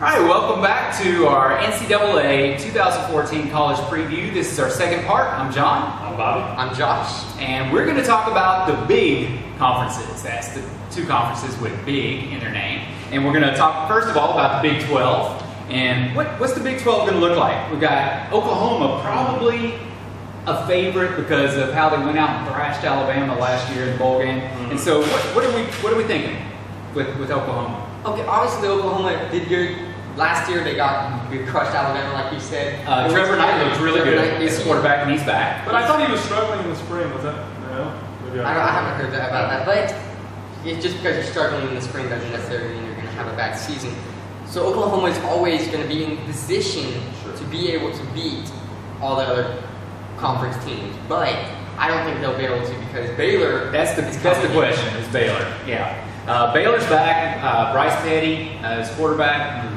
All right, welcome back to our NCAA 2014 College Preview. This is our second part. I'm John. I'm Bobby. I'm Josh. And we're going to talk about the big conferences. That's the two conferences with big in their name. And we're going to talk, first of all, about the Big 12. And what's the Big 12 going to look like? We've got Oklahoma, probably a favorite because of how they went out and thrashed Alabama last year in the bowl game. And so what are we thinking with Oklahoma? Okay, obviously Oklahoma did good. Last year they crushed Alabama, like you said. Trevor Knight looks really good. He's quarterback and he's back. But I thought he was struggling in the spring. Was that? No? I haven't heard about that. But just because you're struggling in the spring doesn't necessarily mean you're going to have a bad season. So Oklahoma is always going to be in position to be able to beat all the other conference teams. But I don't think they'll be able to because Baylor. That's the question. Is Baylor? Yeah. Baylor's back. Bryce Petty is quarterback.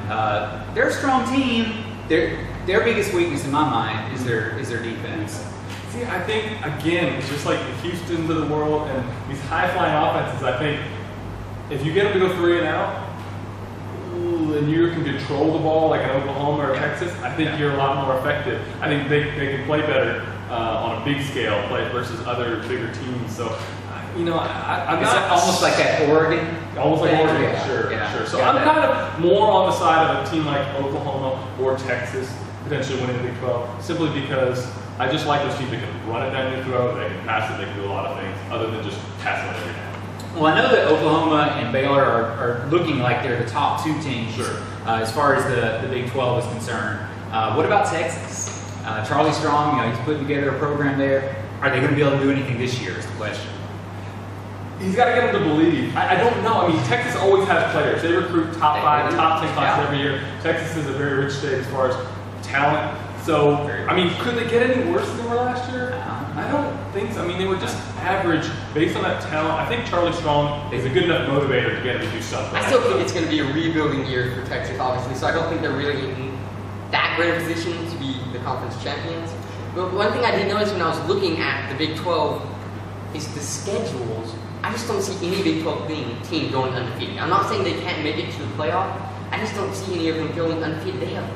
They're a strong team. Their biggest weakness in my mind is their defense. See, I think again, it's just like the Houstons of the world and these high-flying offenses. I think if you get them to go 3 and out, and you can control the ball like in Oklahoma or Texas, I think you're a lot more effective. I think they can play better on a big scale, play versus other bigger teams. So. I'm not almost like that Oregon. Almost like Oregon, yeah. Sure. So I'm kind of more on the side of a team like Oklahoma or Texas potentially winning the Big 12, simply because I just like those teams that can run it down your throat, they can pass it, they can do a lot of things other than just passing it every down. Well, I know that Oklahoma and Baylor are looking like they're the top two teams as far as the Big 12 is concerned. What about Texas? Charlie Strong, he's putting together a program there. Are they going to be able to do anything this year is the question. He's got to get them to believe. I don't know. I mean, Texas always has players. They recruit top 5, top 10 classes every year. Texas is a very rich state as far as talent. So, I mean, could they get any worse than they were last year? I don't think so. I mean, they were just average based on that talent. I think Charlie Strong is a good enough motivator to get them to do something. I still think it's going to be a rebuilding year for Texas, obviously. So I don't think they're really in that great a position to be the conference champions. But one thing I did notice when I was looking at the Big 12 is the schedules. I just don't see any Big 12 team going undefeated. I'm not saying they can't make it to the playoff. I just don't see any of them going undefeated. They have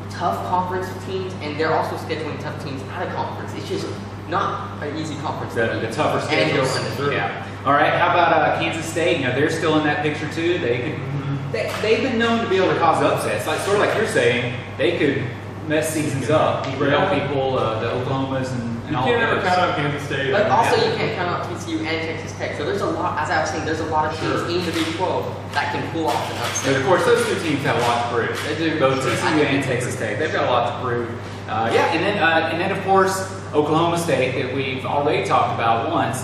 tough conference teams, and they're also scheduling tough teams out of conference. It's just not an easy conference. The tougher schedules. Yeah. All right. How about Kansas State? They're still in that picture too. They've been known to be able to cause upsets. Sort of like you're saying, they could mess seasons up. Derail people, the Oklahomas and you all can't those. ever count out Kansas State. But also you can't count out TCU and Texas Tech. So there's a lot, as I was saying, there's a lot of teams in the Big 12 that can pull off an upset. But of course, those two teams have a lot to prove. They do. Both TCU and Texas Tech. They've got a lot to prove. And then of course Oklahoma State that we've already talked about once.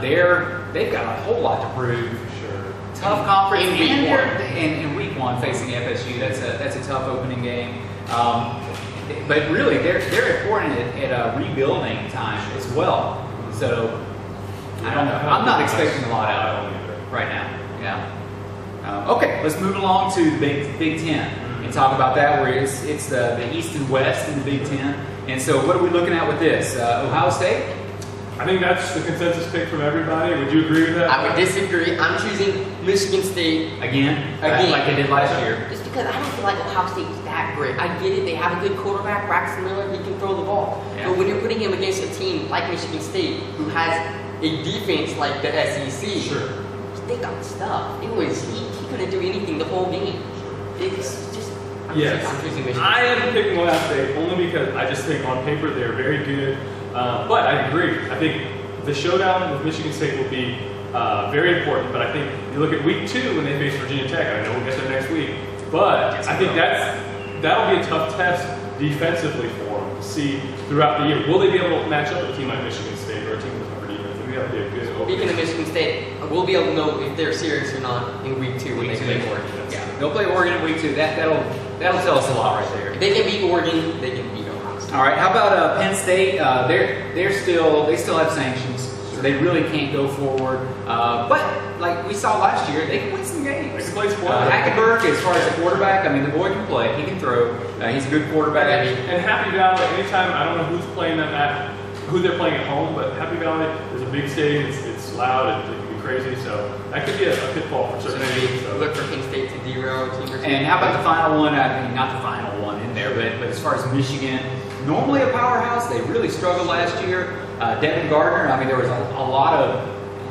They've got a whole lot to prove. Sure. Tough conference in week one facing FSU. That's a tough opening game. But really, they're important at rebuilding time as well. So I don't know. I'm not expecting a lot out of them right now. Yeah. Okay, let's move along to the Big Ten and talk about that. Where it's the East and West in the Big Ten. And so, what are we looking at with this? Ohio State. I think that's the consensus pick from everybody. Would you agree with that? I would disagree. I'm choosing Michigan State Again, like they did last year. Just because I don't feel like Ohio State is that great. I get it. They have a good quarterback, Braxton Miller. He can throw the ball. Yeah. But when you're putting him against a team like Michigan State, who has a defense like the SEC, they got stuff. He couldn't do anything the whole game. It's just. I'm choosing Michigan State. I am picking Ohio State only because I just think on paper they're very good. But I agree. I think the showdown with Michigan State will be very important. But I think you look at week 2 when they face Virginia Tech. I know we'll get there next week. But I think that'll be a tough test defensively for them to see throughout the year. Will they be able to match up with a team like Michigan State or a team with a tougher defense? I think that'll be a good opening. Speaking of Michigan State, we'll be able to know if they're serious or not in week 2 when they play Oregon. Yeah, they'll play Oregon in week 2. That'll tell us a lot right there. If they can beat Oregon, they can beat Ohio State. All right, how about Penn State? They still have sanctions, so they really can't go forward. But like we saw last year, they can win some games. They can play sport. Hackenberg, as far as a quarterback, I mean the boy can play. He can throw. He's a good quarterback. And Happy Valley, anytime, I don't know who they're playing at home, but Happy Valley is a big stadium. It's loud. It can be crazy. So that could be a pitfall for So certain maybe teams. So. look for Penn State to derail a team or two. And how about the final one? I mean, not the final one in there, but as far as Michigan, normally a powerhouse, they really struggled last year. Devin Gardner, I mean, there was a lot of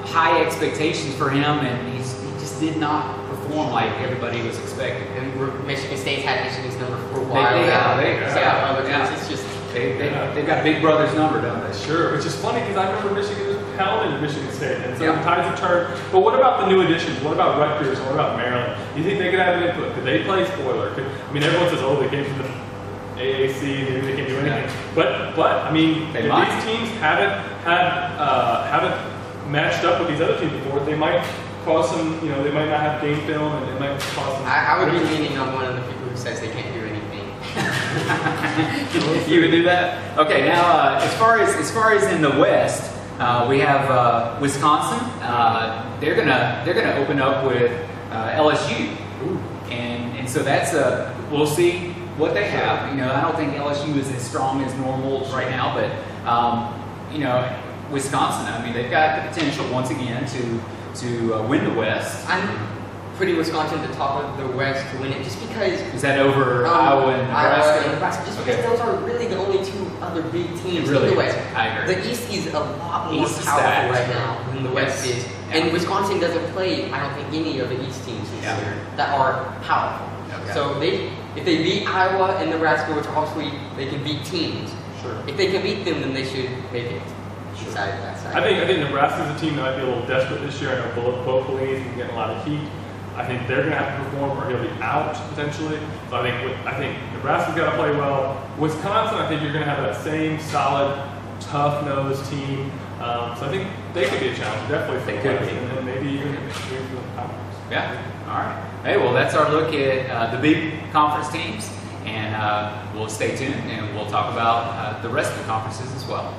high expectations for him, and he just did not perform like everybody was expecting. And Michigan State's had Michigan's number for a while They now. have, So yeah. other Yeah. teams, it's just They've got Big Brother's number, don't they? Sure, which is funny because I remember Michigan was pounding Michigan State, and so Yeah. the tides have turned. But what about the new additions? What about Rutgers and what about Maryland? Do you think they could have an input? Could they play spoiler? I mean, everyone says, oh, they came from the AAC, maybe they can't do anything. Yeah. But I mean, They if might. these teams haven't matched up with these other teams before, they might cause some. You know, they might not have game film, and it might cause some. I would be leaning on one of the people who says they can't do anything. You would do that? Okay. Now, as far as in the West, we have Wisconsin. They're gonna open up with LSU, and so that's we'll see what they have. You know, I don't think LSU is as strong as normal right now, but you know, Wisconsin. I mean, they've got the potential once again to win the West. I'm putting Wisconsin at the top of the West to win it, just because Is that over Iowa and Nebraska? just Okay. because those are really the only two other big teams Really, in the West. I agree. The East is a lot more East is powerful stacked. right now than the West Yes. is. Yeah. And Wisconsin doesn't play, I don't think, any of the East teams this Yeah. year that are powerful. Okay. So if they beat Iowa and Nebraska, which obviously they can beat teams, Sure. if they can beat them, then they should make it inside that side. I think Nebraska's a team that might be a little desperate this year. I know Bo Pelini's been getting a lot of heat. I think they're going to have to perform, or he'll be out potentially. So I think Nebraska's got to play well. Wisconsin, I think you're going to have that same solid, tough-nosed team. So I think they could be a challenge, definitely for They the could West, be. and then maybe even for the conference. Yeah. All right. Hey, well, that's our look at the big conference teams, and we'll stay tuned, and we'll talk about the rest of the conferences as well.